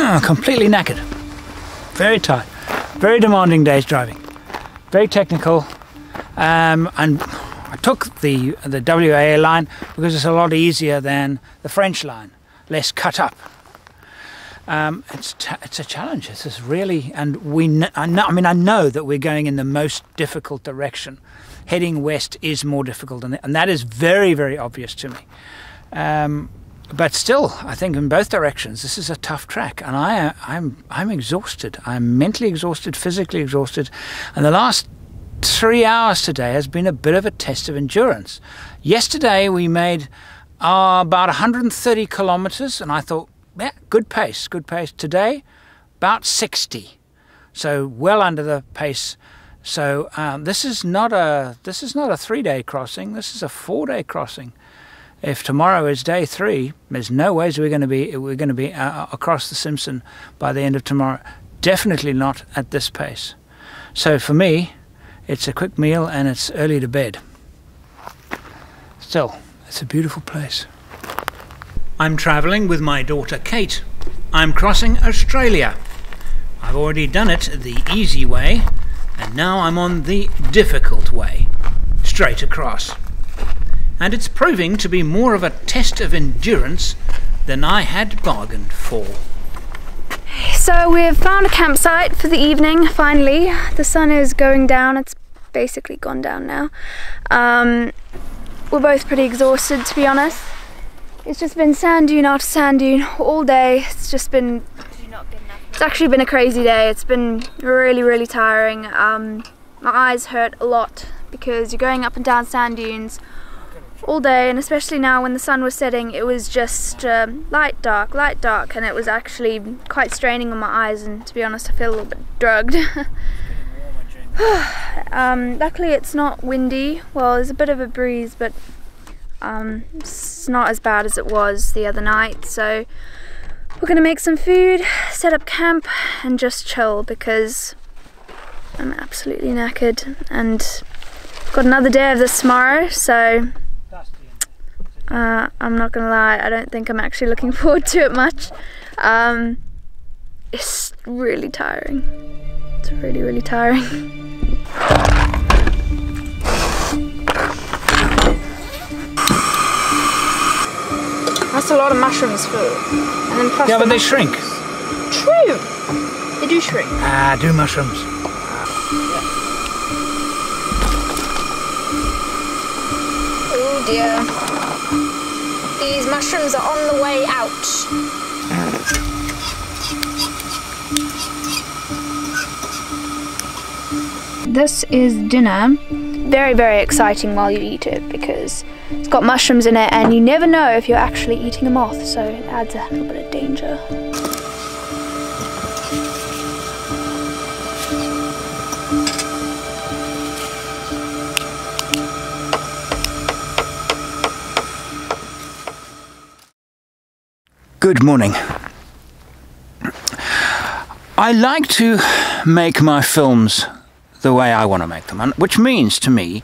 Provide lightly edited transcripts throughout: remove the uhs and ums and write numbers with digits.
I'm completely knackered. Very tired. Very demanding days driving. Very technical. And I took the WA line because it's a lot easier than the French line. Less cut up. It's a challenge. This is really, and I know that we're going in the most difficult direction. Heading west is more difficult, and that is very, very obvious to me. But still, I think in both directions, this is a tough track, and I'm exhausted. I'm mentally exhausted, physically exhausted, and the last 3 hours today has been a bit of a test of endurance. Yesterday we made about 130 kilometers, and I thought, yeah, good pace, good pace. Today, about 60, so well under the pace. So this is not a 3-day crossing. This is a 4-day crossing. If tomorrow is day 3, there's no ways we're going to be across the Simpson by the end of tomorrow. Definitely not at this pace. So for me, it's a quick meal and it's early to bed. Still, it's a beautiful place. I'm travelling with my daughter Kate. I'm crossing Australia. I've already done it the easy way, and now I'm on the difficult way, straight across. And it's proving to be more of a test of endurance than I had bargained for. So we've found a campsite for the evening, finally. The sun is going down, it's basically gone down now. We're both pretty exhausted, to be honest. It's just been sand dune after sand dune all day. It's just been, it's actually been a crazy day. It's been really, really tiring. My eyes hurt a lot because you're going up and down sand dunes all day, and especially now when the sun was setting, it was just light dark, and it was actually quite straining on my eyes, and to be honest I feel a little bit drugged. Luckily it's not windy. Well, there's a bit of a breeze, but it's not as bad as it was the other night. So we're gonna make some food, set up camp and just chill because I'm absolutely knackered, and got another day of this tomorrow, so I'm not gonna lie, I don't think I'm actually looking forward to it much. It's really tiring. It's really, really tiring. That's a lot of mushrooms for, and then plus yeah, but they shrink. True, they do shrink. Do mushrooms. Oh dear. These mushrooms are on the way out. This is dinner. Very, very exciting while you eat it because it's got mushrooms in it and you never know if you're actually eating a moth, so it adds a little bit of danger. Good morning. I like to make my films the way I want to make them, which means to me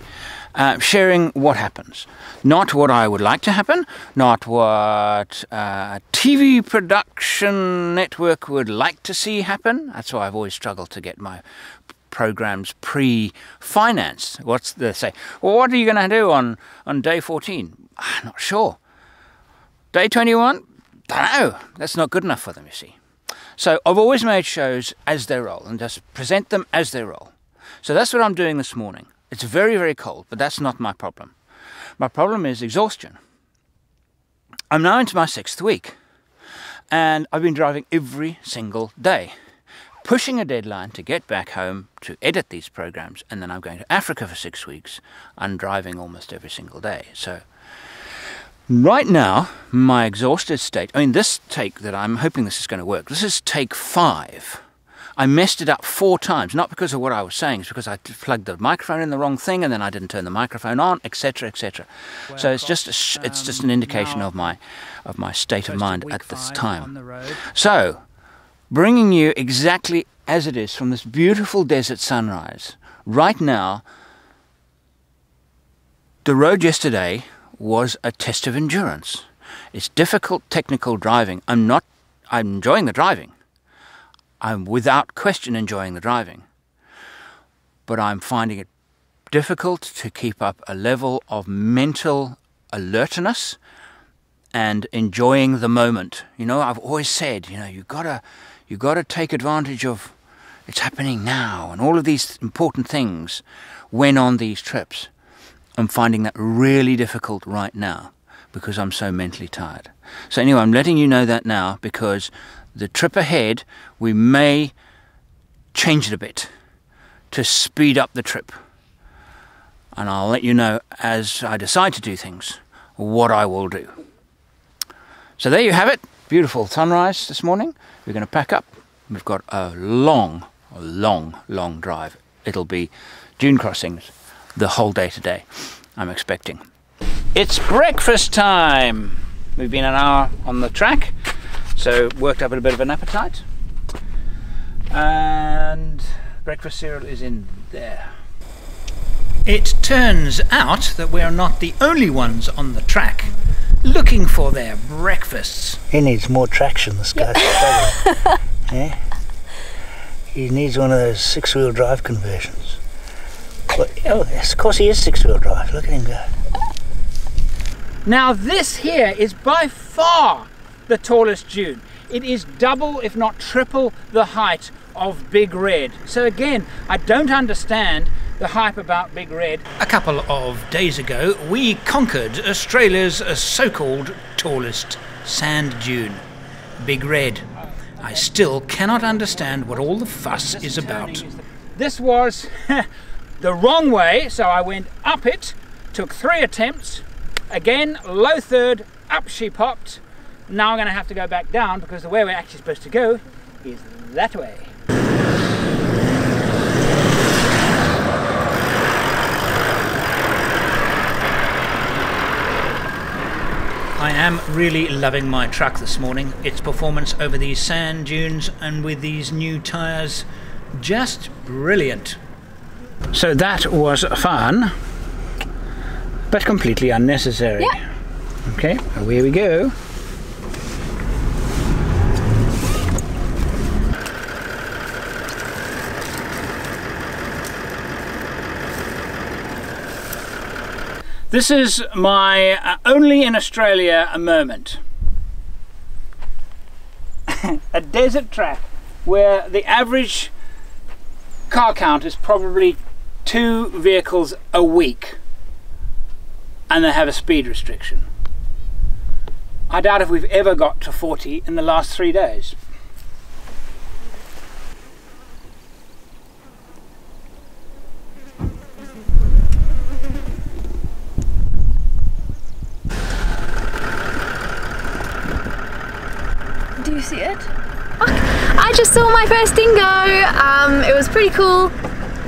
sharing what happens. Not what I would like to happen, not what a TV production network would like to see happen. That's why I've always struggled to get my programs pre-financed. What's they say? Well, what are you going to do on day 14? I'm not sure. Day 21? Don't know. That's not good enough for them, you see. So I've always made shows as they roll and just present them as they roll. So that's what I'm doing this morning. It's very, very cold, but that's not my problem. My problem is exhaustion. I'm now into my 6th week, and I've been driving every single day, pushing a deadline to get back home to edit these programs, and then I'm going to Africa for 6 weeks. I'm driving almost every single day. So right now, my exhausted state, I mean, this take that I'm hoping this is going to work, this is take 5 I messed it up 4 times, not because of what I was saying, it's because I plugged the microphone in the wrong thing, and then I didn't turn the microphone on, etc., etc. So it's just an indication of my state of mind at this time. So, bringing you exactly as it is from this beautiful desert sunrise. Right now, the road yesterday was a test of endurance. It's difficult technical driving. I'm enjoying the driving. I'm without question enjoying the driving. But I'm finding it difficult to keep up a level of mental alertness and enjoying the moment. You know, I've always said, you know, you gotta take advantage of it's happening now and all of these important things when on these trips. I'm finding that really difficult right now because I'm so mentally tired. So anyway, I'm letting you know that now because the trip ahead, we may change it a bit to speed up the trip. And I'll let you know as I decide to do things, what I will do. So there you have it. Beautiful sunrise this morning. We're going to pack up. We've got a long drive. It'll be dune crossings the whole day today, I'm expecting. It's breakfast time. We've been an hour on the track, so worked up a bit of an appetite. And breakfast cereal is in there. It turns out that we're not the only ones on the track looking for their breakfasts. He needs more traction, this guy. Yeah? He needs one of those 6-wheel drive conversions. But, oh, yes, of course he is 6-wheel drive. Look at him go. Now this here is by far the tallest dune. It is double, if not triple, the height of Big Red. So again, I don't understand the hype about Big Red. A couple of days ago, we conquered Australia's so-called tallest sand dune, Big Red. I still cannot understand what all the fuss is about. This was the wrong way, so I went up it, took 3 attempts, again, low third, up she popped. Now I'm going to have to go back down because the way we're actually supposed to go is that way. I am really loving my truck this morning. Its performance over these sand dunes and with these new tyres, just brilliant. So that was fun, but completely unnecessary. Yeah. Okay, away we go. This is my only in Australia moment. A desert track where the average car count is probably 2 vehicles a week and they have a speed restriction. I doubt if we've ever got to 40 in the last 3 days. Do you see it? I just saw my first dingo. It was pretty cool.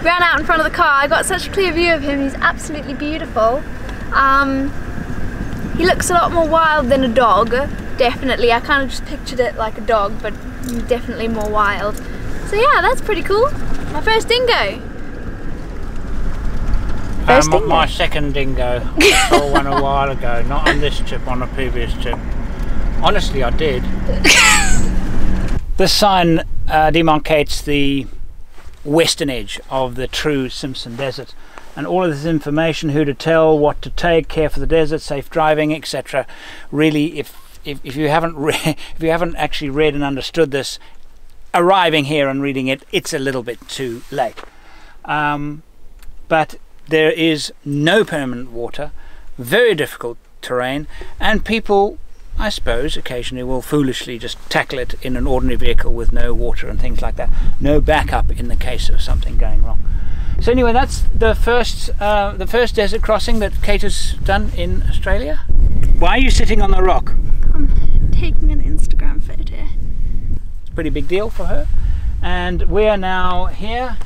Ran out in front of the car. I got such a clear view of him. He's absolutely beautiful. He looks a lot more wild than a dog. Definitely. I kind of just pictured it like a dog, but definitely more wild. So yeah, that's pretty cool. My first dingo. My second dingo. I saw one a while ago, not on this trip, on a previous trip. Honestly, I did. This sign demarcates the western edge of the true Simpson Desert, and all of this information, who to tell, what to take, care for the desert, safe driving, etc. Really, if you haven't actually read and understood this, arriving here and reading it, it's a little bit too late. But there is no permanent water, very difficult terrain, and people, I suppose, occasionally will foolishly just tackle it in an ordinary vehicle with no water and things like that. No backup in the case of something going wrong. So anyway, that's the first desert crossing that Kate has done in Australia. Why are you sitting on the rock? I'm taking an Instagram photo. It's a pretty big deal for her. and we're now here,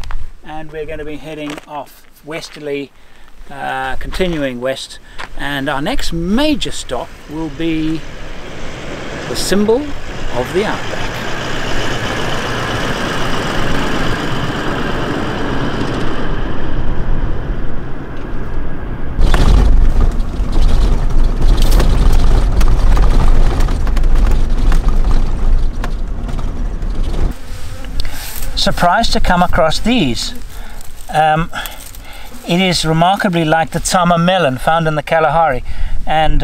and we're going to be heading off westerly, continuing west, and our next major stop will be the symbol of the Outback. Surprised to come across these. It is remarkably like the tama melon found in the Kalahari, and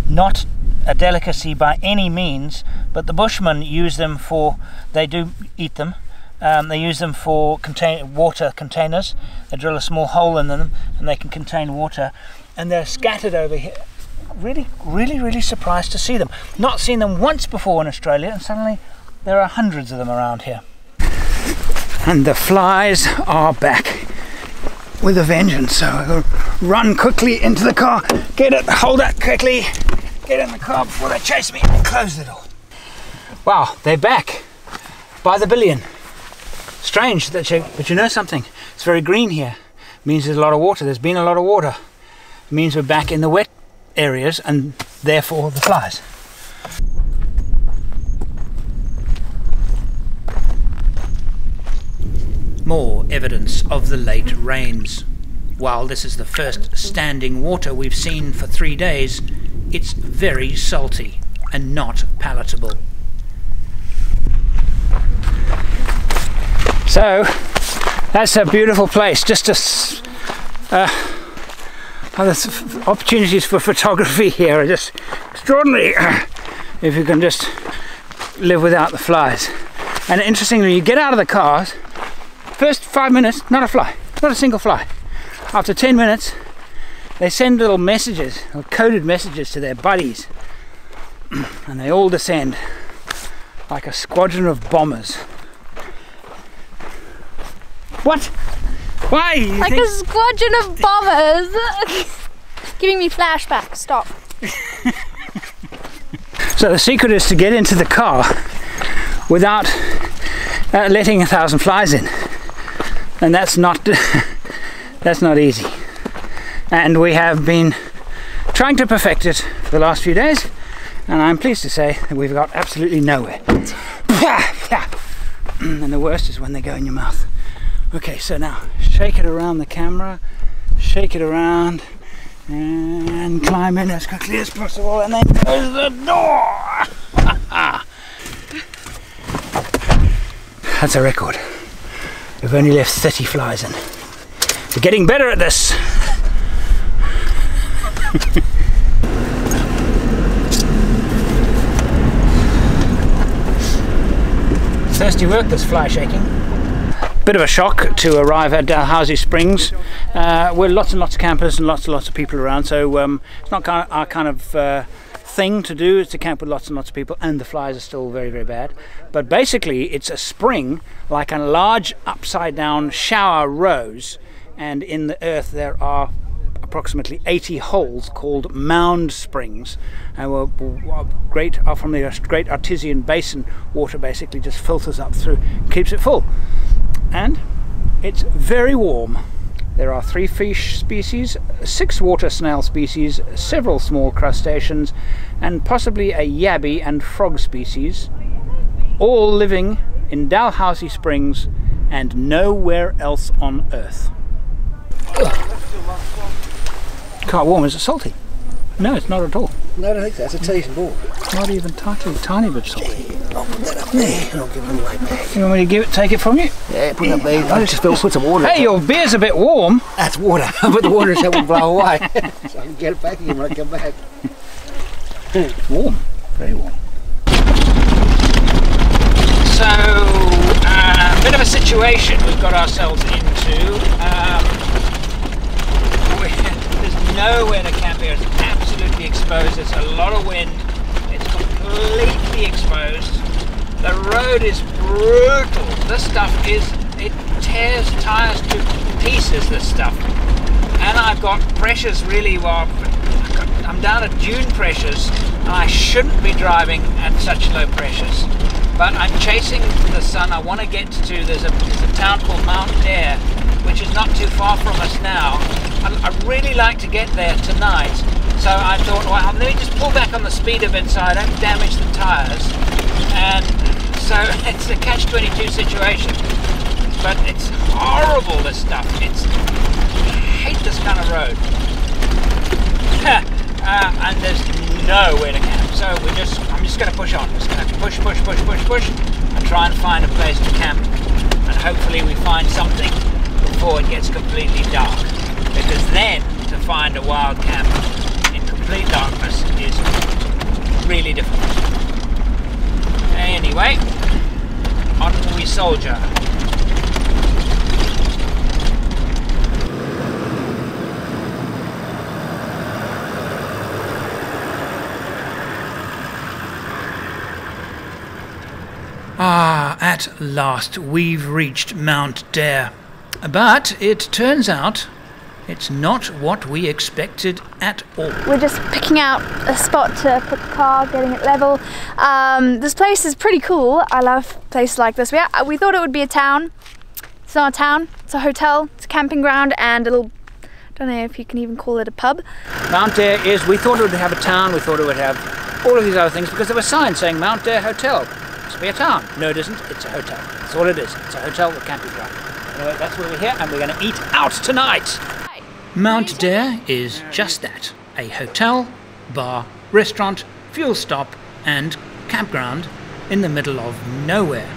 not a delicacy by any means, but the Bushmen use them for, they do eat them, they use them for water containers. They drill a small hole in them and they can contain water, and they're scattered over here. Really surprised to see them. Not seen them once before in Australia, and suddenly there are hundreds of them around here. And the flies are back with a vengeance, so I'll run quickly into the car, get it, hold it quickly, get in the car before they chase me, and close the door. Wow, they're back by the billion. Strange, but you know something, it's very green here. It means there's a lot of water, there's been a lot of water. It means we're back in the wet areas, and therefore the flies. More evidence of the late rains. While this is the first standing water we've seen for 3 days, it's very salty and not palatable. So that's a beautiful place. Just opportunities for photography here are just extraordinary if you can just live without the flies. And interestingly, you get out of the cars, first 5 minutes, not a fly, not a single fly. After 10 minutes, they send little messages, or coded messages to their buddies, and they all descend like a squadron of bombers. What? Why? Like a squadron of bombers? Giving me flashbacks, stop. So the secret is to get into the car without letting 1,000 flies in. And that's not easy, and we have been trying to perfect it for the last few days, and I'm pleased to say that we've got absolutely nowhere. And the worst is when they go in your mouth. Okay, so now shake it around the camera, shake it around, and climb in as quickly as possible, and then close the door. That's a record. We've only left 30 flies in. We're getting better at this. Thirsty work, this fly shaking. Bit of a shock to arrive at Ozzy Springs. We're lots and lots of campers and lots of people around, so it's not our kind of thing to do is to camp with lots and lots of people, and the flies are still very bad. But basically it's a spring, like a large upside down shower rose, and in the earth there are approximately 80 holes called Mound Springs, and we're from the great artesian basin. Water basically just filters up through, keeps it full, and it's very warm. There are 3 fish species, 6 water snail species, several small crustaceans, and possibly a yabby and frog species, all living in Dalhousie Springs and nowhere else on Earth. Quite warm. Is it salty? No, it's not at all. No, I don't think so. That's a decent ball. Not even tiny bit salty. I'll put that up there and I'll give it away back. You want me to take it from you? Yeah, put it up there. I just put some water. Hey, your beer's a bit warm. That's water, but the water will blow away. So I can get it back again when I come back. It's warm, very warm. So, a bit of a situation we've got ourselves into. There's nowhere to camp here. It's absolutely exposed. There's a lot of wind. It's completely exposed. The road is brutal. This stuff it tears tires to pieces, this stuff. And I've got pressures really, well, I'm down at dune pressures, and I shouldn't be driving at such low pressures. but I'm chasing the sun. I want to get to, there's a town called Mound Springs, which is not too far from us now. I'd really like to get there tonight, so I thought, well, let me just pull back on the speed a bit so I don't damage the tyres. And so it's a catch-22 situation, but it's horrible, this stuff. I hate this kind of road. And there's nowhere to camp, so I'm just going to push on. I'm just going to push, and try and find a place to camp, and hopefully we find something before it gets completely dark, because then to find a wild camp in complete darkness is really difficult. Anyway, on we soldier. Ah, at last we've reached Mount Dare. But it turns out it's not what we expected at all. We're just picking out a spot to put the car, getting it level. This place is pretty cool. I love places like this. We thought it would be a town. It's not a town, it's a hotel, it's a camping ground and a little, I don't know if you can even call it a pub. Mount Dare is, we thought it would have a town, we thought it would have all of these other things because there were signs saying Mount Dare Hotel. It must be a town. No, it isn't, it's a hotel. That's all it is. It's a hotel with camping ground. Anyway, that's where we're here and we're going to eat out tonight. Mount Dare is just that, a hotel, bar, restaurant, fuel stop and campground in the middle of nowhere.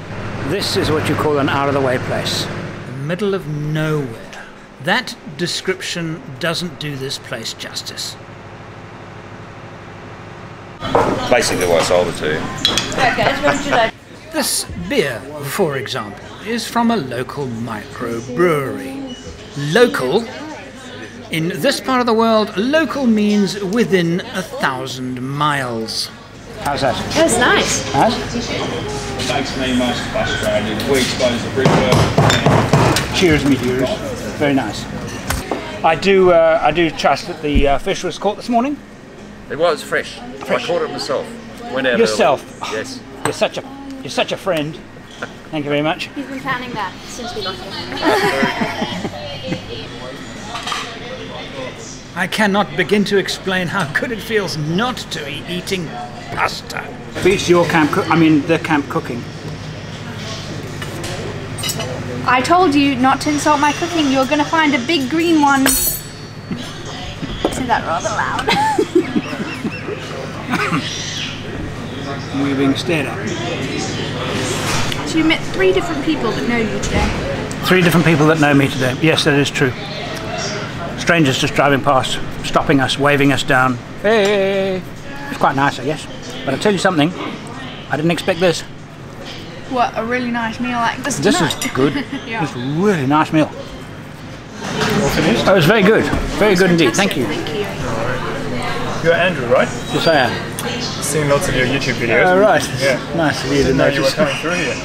This is what you call an out-of-the-way place. The middle of nowhere. That description doesn't do this place justice. Basically what I sold it to. This beer, for example, is from a local microbrewery. Local? In this part of the world, local means within 1,000 miles. How's that? That's nice. How's? It makes me most frustrated. We expose the brickwork. Cheers, me dears. Very nice. I do trust that the fish was caught this morning. It was fresh. I caught it myself. Went out Yourself? early. Yes. You're such a friend. Thank you very much. He's been planning that since we got here. I cannot begin to explain how good it feels not to be eating pasta. Beats your camp the camp cooking. I told you not to insult my cooking. You're going to find a big green one. Isn't that rather loud? We're being stared at. So you met 3 different people that know you today. 3 different people that know me today. Yes, that is true. Strangers just driving past, stopping us, waving us down. Hey! It's quite nice, I guess. But I'll tell you something, I didn't expect this. What, a really nice meal like this This tonight? is good. Yeah. It's a really nice meal. All finished? Oh, it was very good. Very good indeed. Thank you. Thank you. You're Andrew, right? Yes, I am. Seen lots of your YouTube videos. Oh, right. Yeah. Nice of you to Didn't know you were notice. coming through here.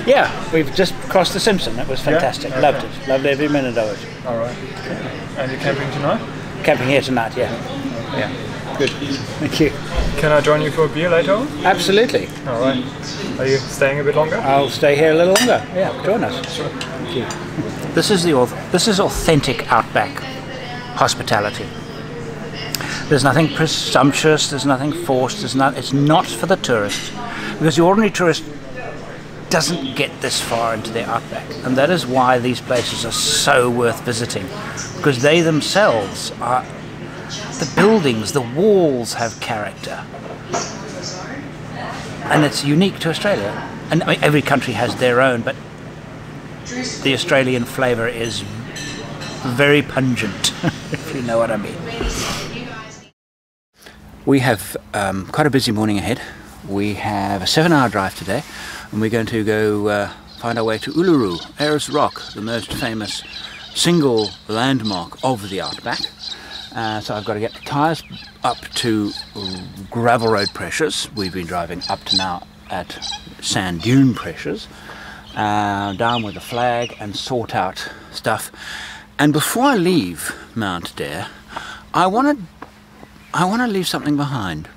Yeah, we've just crossed the Simpson. That was fantastic. Okay. Loved it. Loved every minute of it. All right. And you're camping tonight? Camping here tonight, yeah. Yeah. Good. Thank you. Can I join you for a beer later on? Absolutely. All right. Are you staying a bit longer? I'll stay here a little longer. Yeah, join us. Sure. Thank you. This is authentic Outback hospitality. There's nothing presumptuous, there's nothing forced, it's not for the tourist. Because the ordinary tourist doesn't get this far into their Outback. And that is why these places are so worth visiting. Because they themselves are, the buildings, the walls have character. And it's unique to Australia. And I mean, every country has their own, but the Australian flavour is very pungent, if you know what I mean. We have quite a busy morning ahead. We have a 7-hour drive today, and we're going to go find our way to Uluru, Ayers Rock, the most famous single landmark of the Outback. So I've got to get the tyres up to gravel road pressures. We've been driving up to now at sand dune pressures. Down with the flag and sort out stuff. And before I leave Mount Dare, I want to leave something behind.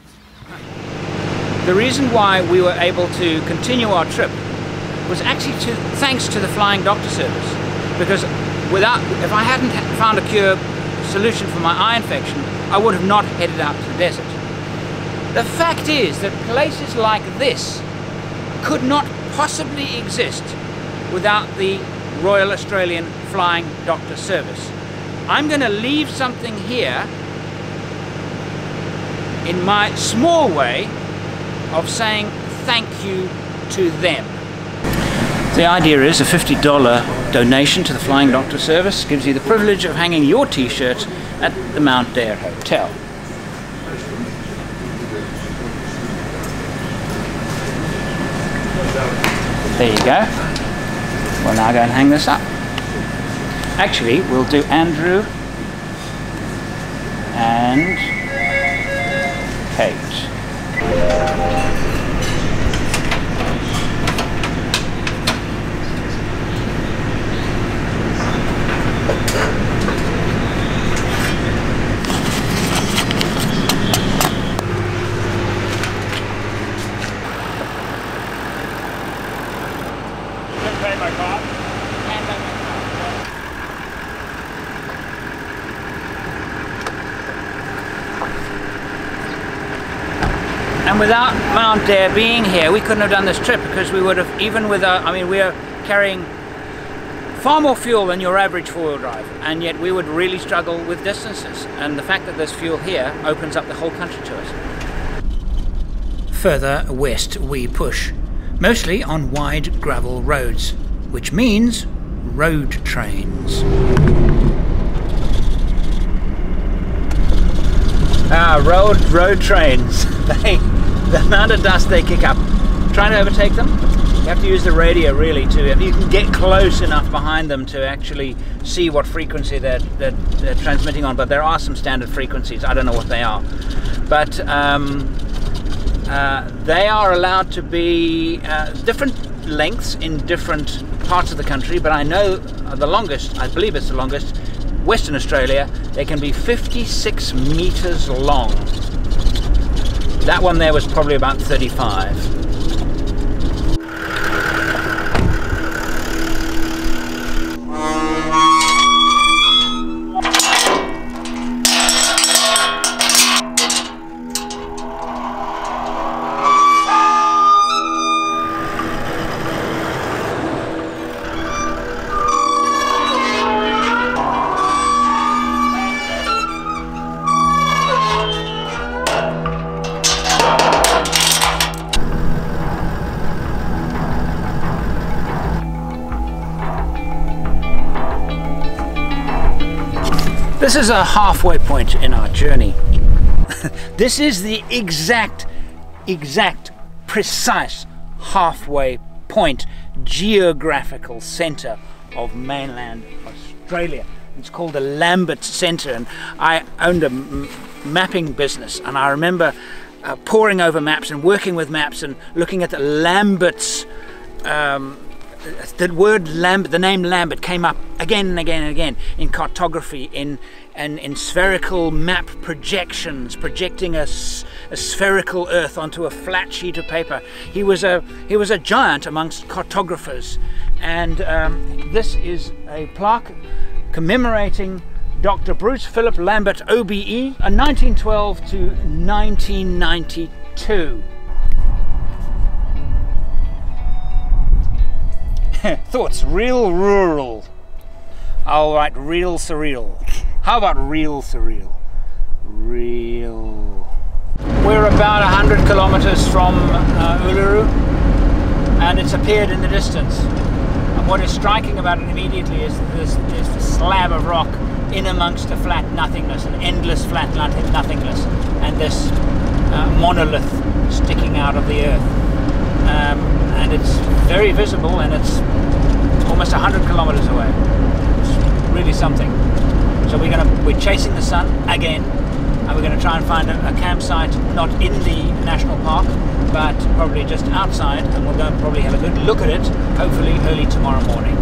the reason why we were able to continue our trip was actually thanks to the Flying Doctor Service, because if I hadn't found a cure solution for my eye infection, I would have not headed out to the desert. The fact is that places like this could not possibly exist without the Royal Australian Flying Doctor Service. I'm going to leave something here in my small way of saying thank you to them. The idea is a $50 donation to the Flying Doctor Service gives you the privilege of hanging your t-shirt at the Mount Dare Hotel. There you go. We'll now go and hang this up. Actually, we'll do Andrew and Kate. And without Mount Dare being here, we couldn't have done this trip, because we would have, even with our, I mean, we are carrying far more fuel than your average four-wheel drive, and yet we would really struggle with distances. And the fact that there's fuel here opens up the whole country to us. Further west we push, mostly on wide gravel roads, which means road trains. Road trains. The amount of dust they kick up. Trying to overtake them, you have to use the radio really if you can get close enough behind them to actually see what frequency they're transmitting on. But there are some standard frequencies. I don't know what they are, but they are allowed to be different lengths in different parts of the country. But I know the longest, I believe it's the longest, Western Australia, they can be 56 meters long. That one there was probably about 35. This is a halfway point in our journey. This is the exact, precise halfway point, geographical centre of mainland Australia. It's called the Lambert Centre, and I owned a mapping business, and I remember poring over maps and working with maps and looking at the Lamberts. The word Lambert, the name Lambert, came up again and again and again in cartography, in spherical map projections, projecting a spherical Earth onto a flat sheet of paper. He was a giant amongst cartographers, and this is a plaque commemorating Dr. Bruce Philip Lambert, OBE, 1912 to 1992. Thoughts, real rural. I'll write real surreal. How about real surreal? Real. We're about 100 kilometers from Uluru, and it's appeared in the distance. And what is striking about it immediately is this slab of rock in amongst the flat nothingness, an endless flat nothingness, and this monolith sticking out of the earth. And it's very visible, and it's almost 100 kilometers away. It's really something. So we're chasing the sun again, and we're going to try and find a campsite not in the national park, but probably just outside, and we'll go and probably have a good look at it, hopefully early tomorrow morning.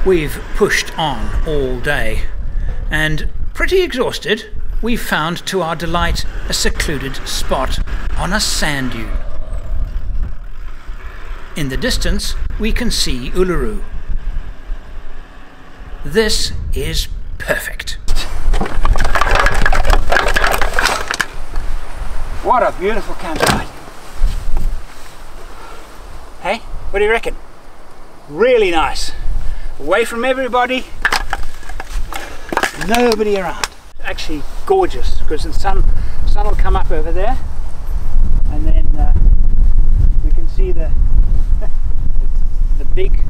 We've pushed on all day, and pretty exhausted, we've found to our delight a secluded spot on a sand dune. In the distance, we can see Uluru. This is perfect. What a beautiful campsite. Hey, what do you reckon? Really nice. Away from everybody, nobody around. Actually gorgeous, because the sun will come up over there, and then we can see the big